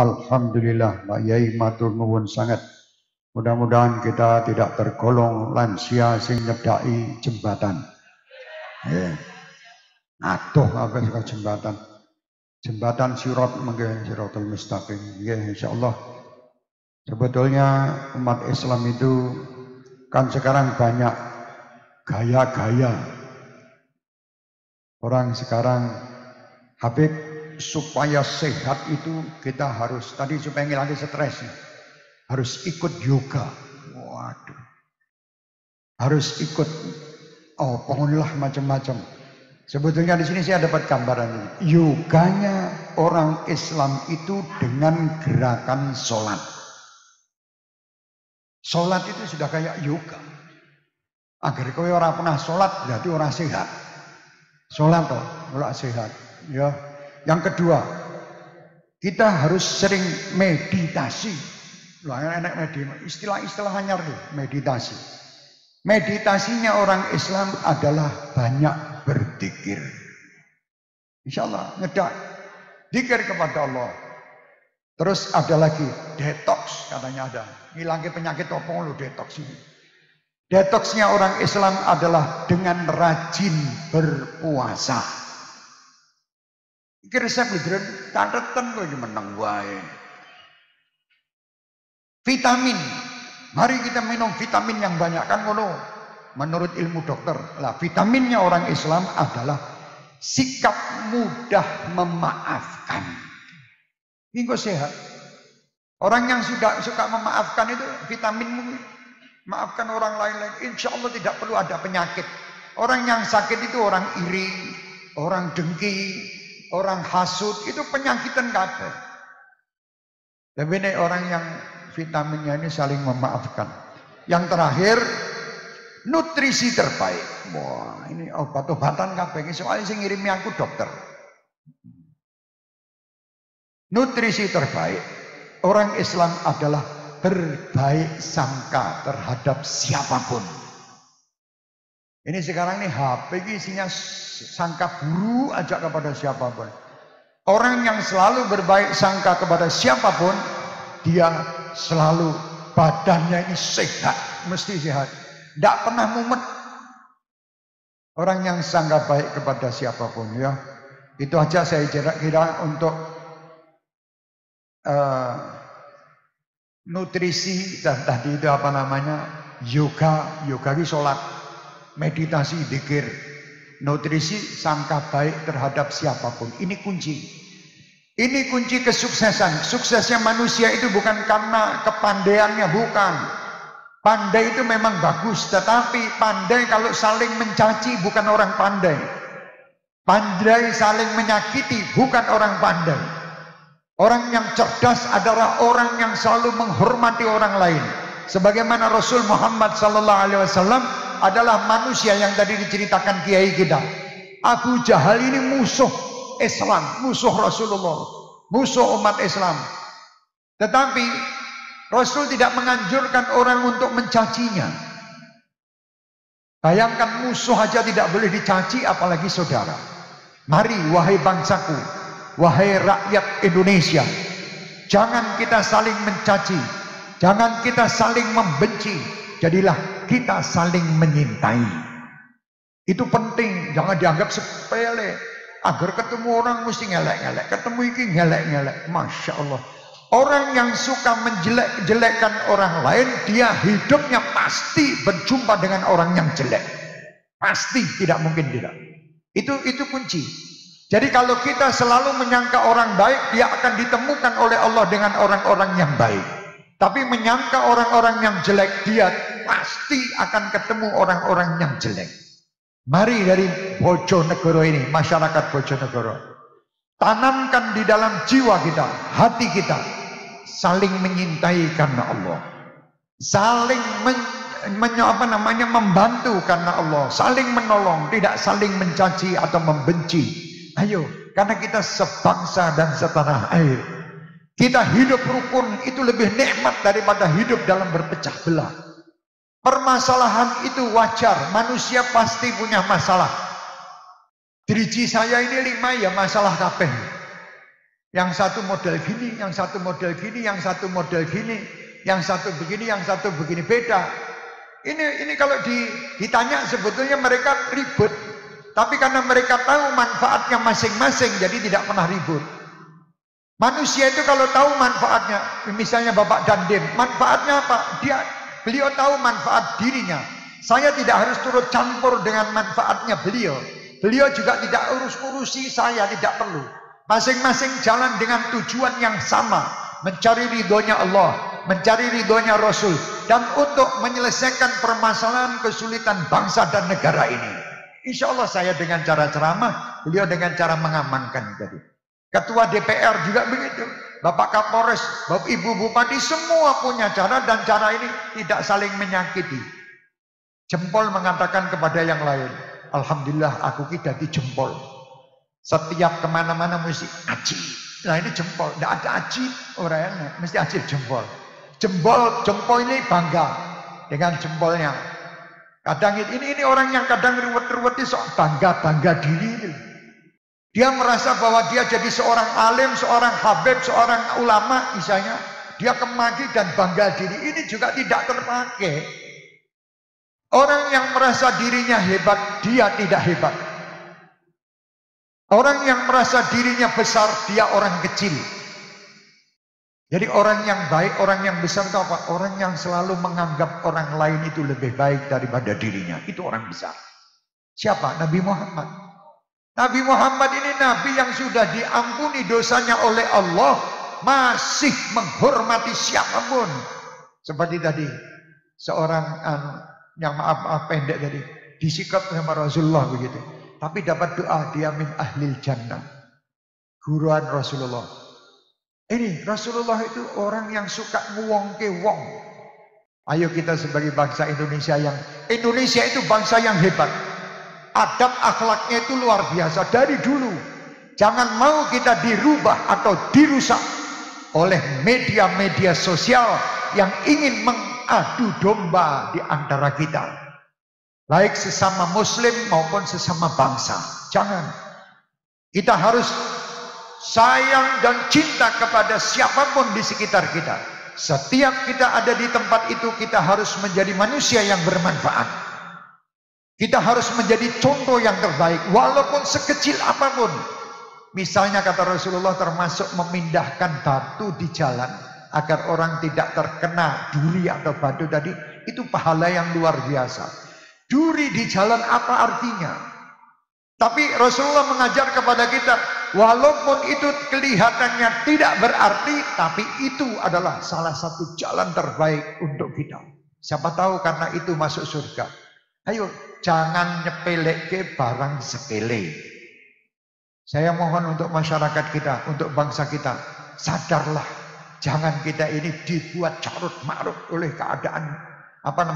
Alhamdulillah, Mbak Yai matur nuwun sangat. Mudah-mudahan kita tidak tergolong lansia sing nyedaki jembatan. Aduh, apa suka jembatan? Jembatan sirat mungkin siratul mustaqim. Insyaallah. Sebetulnya umat Islam itu kan sekarang banyak gaya-gaya. Orang sekarang Habib supaya sehat itu kita harus tadi supaya ngilangin stresnya harus ikut yoga. Waduh. Harus ikut pokoknya macam-macam. Sebetulnya di sini saya dapat gambaran ini. Yoganya orang Islam itu dengan gerakan sholat. Sholat itu sudah kayak yoga. Agar kau orang pernah sholat berarti orang sehat. Sholat toh, orang sehat. Ya. Yang kedua, kita harus sering meditasi. Enak istilah-istilah hanyar meditasi. Meditasinya orang Islam adalah banyak berzikir. Insyaallah ngedak zikir kepada Allah. Terus ada lagi detox katanya ada. Ngilangin penyakit apa lu detox ini. Detoxnya orang Islam adalah dengan rajin berpuasa. Iki resep lho, catetan kok meneng wae. Vitamin. Mari kita minum vitamin yang banyak kan ngono. Menurut ilmu dokter, lah vitaminnya orang Islam adalah sikap mudah memaafkan. Ini kok sehat. Orang yang suka memaafkan itu vitamin maafkan orang lain, insya Allah tidak perlu ada penyakit. Orang yang sakit itu orang iri, orang dengki, orang hasut, itu penyakitan kabeh. Tapi ini orang yang vitaminnya ini saling memaafkan. Yang terakhir, nutrisi terbaik. Wah, ini obat-obatan kabeh soalnya sing ngirimi aku dokter. Nutrisi terbaik. Orang Islam adalah berbaik sangka terhadap siapapun. Ini sekarang ini HP isinya sangka buruk aja kepada siapapun. Orang yang selalu berbaik sangka kepada siapapun, dia selalu badannya ini sehat, mesti sehat. Tidak pernah mumet. Orang yang sangka baik kepada siapapun ya. Itu aja saya kira untuk nutrisi dan tadi itu apa namanya yoga ini sholat, meditasi, dzikir, nutrisi sangka baik terhadap siapapun. Ini kunci. Ini kunci kesuksesan. Suksesnya manusia itu bukan karena kepandaiannya, bukan. Pandai itu memang bagus, tetapi pandai kalau saling mencaci bukan orang pandai. Pandai saling menyakiti bukan orang pandai. Orang yang cerdas adalah orang yang selalu menghormati orang lain. Sebagaimana Rasul Muhammad SAW adalah manusia yang tadi diceritakan kiai kita. Abu Jahal ini musuh Islam, musuh Rasulullah, musuh umat Islam. Tetapi Rasul tidak menganjurkan orang untuk mencacinya. Bayangkan musuh aja tidak boleh dicaci, apalagi saudara. Mari wahai bangsaku, wahai rakyat Indonesia, jangan kita saling mencaci, jangan kita saling membenci, jadilah kita saling menyintai. Itu penting, jangan dianggap sepele. Agar ketemu orang mesti ngelek-ngelek, ketemu iki ngelek-ngelek. Masya Allah. Orang yang suka menjelek-jelekkan orang lain, dia hidupnya pasti berjumpa dengan orang yang jelek. Pasti, tidak mungkin tidak. Itu kunci. Jadi kalau kita selalu menyangka orang baik, dia akan ditemukan oleh Allah dengan orang-orang yang baik. Tapi menyangka orang-orang yang jelek, dia pasti akan ketemu orang-orang yang jelek. Mari dari Bojonegoro ini, masyarakat Bojonegoro, tanamkan di dalam jiwa kita, hati kita, saling menyintai karena Allah, saling membantu karena Allah, saling menolong, tidak saling mencaci atau membenci. Ayo, karena kita sebangsa dan setanah air. Kita hidup rukun itu lebih nikmat daripada hidup dalam berpecah belah. Permasalahan itu wajar, manusia pasti punya masalah. Driji saya ini 5 ya masalah kabeh. Yang satu model gini, yang satu model gini, yang satu model gini, yang satu begini, yang satu begini, beda. Ini kalau ditanya sebetulnya mereka ribut, tapi karena mereka tahu manfaatnya masing-masing, jadi tidak pernah ribut. Manusia itu kalau tahu manfaatnya, misalnya Bapak Dandim, manfaatnya apa? Beliau tahu manfaat dirinya. Saya tidak harus turut campur dengan manfaatnya beliau. Beliau juga tidak urus-urusi saya, tidak perlu. Masing-masing jalan dengan tujuan yang sama, mencari ridhonya Allah, mencari ridhonya Rasul, dan untuk menyelesaikan permasalahan kesulitan bangsa dan negara ini. Insya Allah saya dengan cara ceramah, beliau dengan cara mengamankan tadi. Ketua DPR juga begitu, Bapak Kapolres, Bapak Ibu Bupati, semua punya cara, dan cara ini tidak saling menyakiti. Jempol mengatakan kepada yang lain, alhamdulillah aku kita di jempol. Setiap kemana-mana mesti aji. Nah ini jempol, tidak ada aji orangnya, mesti aji jempol. Jempol ini bangga dengan jempolnya. Kadang ini orang yang kadang ruwet-ruwet itu sok bangga diri ini. Dia merasa bahwa dia jadi seorang alim, seorang habib, seorang ulama misalnya. Dia kemaki dan bangga diri. Ini juga tidak terpakai. Orang yang merasa dirinya hebat, dia tidak hebat. Orang yang merasa dirinya besar, dia orang kecil. Jadi orang yang baik, orang yang besar itu apa? Orang yang selalu menganggap orang lain itu lebih baik daripada dirinya. Itu orang besar. Siapa? Nabi Muhammad. Nabi Muhammad ini nabi yang sudah diampuni dosanya oleh Allah, masih menghormati siapapun. Seperti tadi seorang yang maaf pendek tadi disikap sama Rasulullah begitu, tapi dapat doa dia min ahlil jannah, guruan Rasulullah. Ini Rasulullah itu orang yang suka nguwongke wong. Ayo kita sebagai bangsa Indonesia itu bangsa yang hebat. Adab akhlaknya itu luar biasa dari dulu. Jangan mau kita dirubah atau dirusak oleh media-media sosial yang ingin mengadu domba di antara kita, baik sesama muslim maupun sesama bangsa. Jangan. Kita harus sayang dan cinta kepada siapapun di sekitar kita. Setiap kita ada di tempat itu, kita harus menjadi manusia yang bermanfaat. Kita harus menjadi contoh yang terbaik, walaupun sekecil apapun. Misalnya kata Rasulullah, termasuk memindahkan batu di jalan agar orang tidak terkena duri atau batu tadi, itu pahala yang luar biasa. Duri di jalan apa artinya? Tapi Rasulullah mengajar kepada kita, walaupun itu kelihatannya tidak berarti, tapi itu adalah salah satu jalan terbaik untuk kita. Siapa tahu karena itu masuk surga. Ayo, jangan nyepeleke barang sepele. Saya mohon untuk masyarakat kita, untuk bangsa kita, sadarlah. Jangan kita ini dibuat carut marut oleh keadaan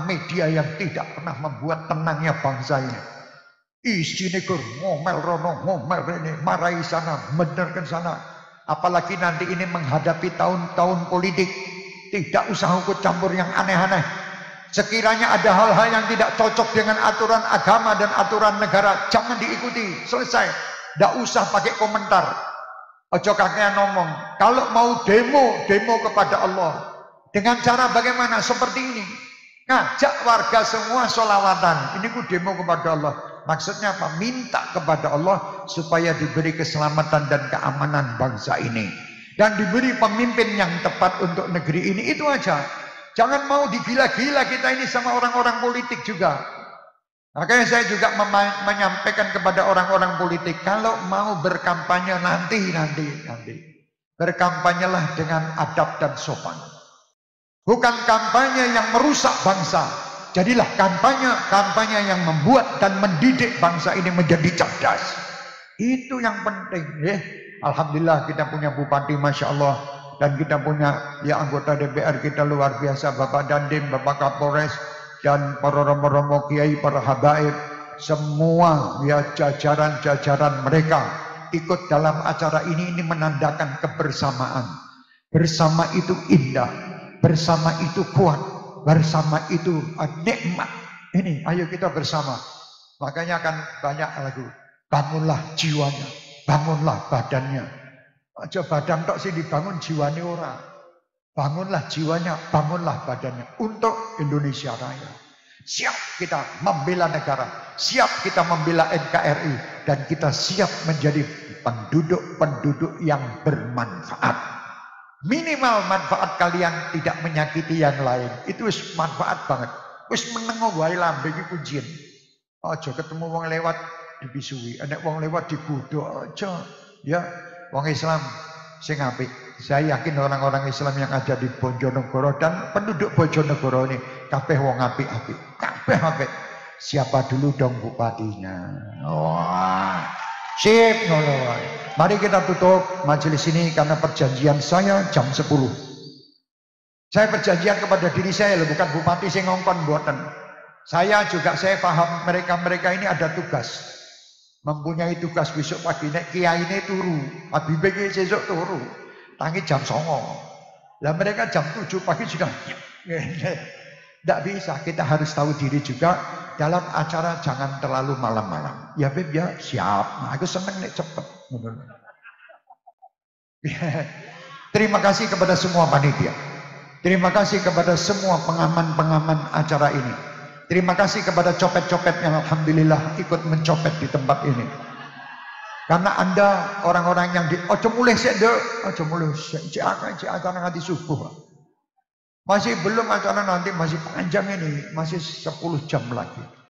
media yang tidak pernah membuat tenangnya bangsa ini. Isine gur ngomel rono, ngomel rene, marahi sana, benarkan sana. Apalagi nanti ini menghadapi tahun-tahun politik, tidak usah ikut campur yang aneh-aneh. Sekiranya ada hal-hal yang tidak cocok dengan aturan agama dan aturan negara, jangan diikuti, selesai. Tidak usah pakai komentar. Ojo kakean ngomong. Kalau mau demo kepada Allah. Dengan cara bagaimana? Seperti ini. Ngajak warga semua sholawatan. Ini ku demo kepada Allah. Maksudnya apa? Minta kepada Allah supaya diberi keselamatan dan keamanan bangsa ini. Dan diberi pemimpin yang tepat untuk negeri ini. Itu aja. Jangan mau digila-gila kita ini sama orang-orang politik juga. Makanya saya juga menyampaikan kepada orang-orang politik, kalau mau berkampanye nanti. Berkampanyelah dengan adab dan sopan. Bukan kampanye yang merusak bangsa. Jadilah kampanye yang membuat dan mendidik bangsa ini menjadi cerdas. Itu yang penting. Alhamdulillah kita punya bupati, Masya Allah. Dan kita punya anggota DPR kita luar biasa, Bapak Dandim, Bapak Kapolres, dan para romo-romo kiai, para habaib, semua jajaran-jajaran mereka ikut dalam acara ini menandakan kebersamaan. Bersama itu indah, bersama itu kuat, bersama itu nikmat. Ini ayo kita bersama. Makanya akan banyak lagu. Bangunlah jiwanya, bangunlah badannya. Aja badan tok sing dibangun jiwane ora. Bangunlah jiwanya, bangunlah badannya untuk Indonesia Raya. Siap kita membela negara, siap kita membela NKRI, dan kita siap menjadi penduduk-penduduk yang bermanfaat. Minimal manfaat kalian tidak menyakiti yang lain. Itu wis manfaat banget. Wis menengo wae lambe iki kuncian. Aja ketemu wong lewat dibisui, enek wong lewat digodhog aja. Ya, wong Islam sing apik. Saya yakin orang-orang Islam yang ada di Bojonegoro dan penduduk Bojonegoro ini kabeh wong apik-apik. Kabeh apik. Siapa dulu dong bupatinya? Wah. Sip ngono wae. Mari kita tutup majelis ini karena perjanjian saya jam 10. Saya perjanjian kepada diri saya loh, bukan bupati sing ngongkon mboten. Saya paham mereka ini ada tugas. Mempunyai tugas besok pagi nek kiai ini turu, Habib iki sesuk turu. Tangi jam 09. Lah mereka jam 7 pagi sudah. Tidak bisa, kita harus tahu diri juga. Dalam acara jangan terlalu malam-malam. Ya Beb ya, siap. Nah, aku seneng nek cepet. Terima kasih kepada semua panitia. Terima kasih kepada semua pengaman-pengaman acara ini. Terima kasih kepada copet-copet yang alhamdulillah ikut mencopet di tempat ini. Karena Anda orang-orang yang ojo mulai sik, ojo mulai sik acara nanti subuh. Masih belum acara nanti, masih panjang ini, masih 10 jam lagi.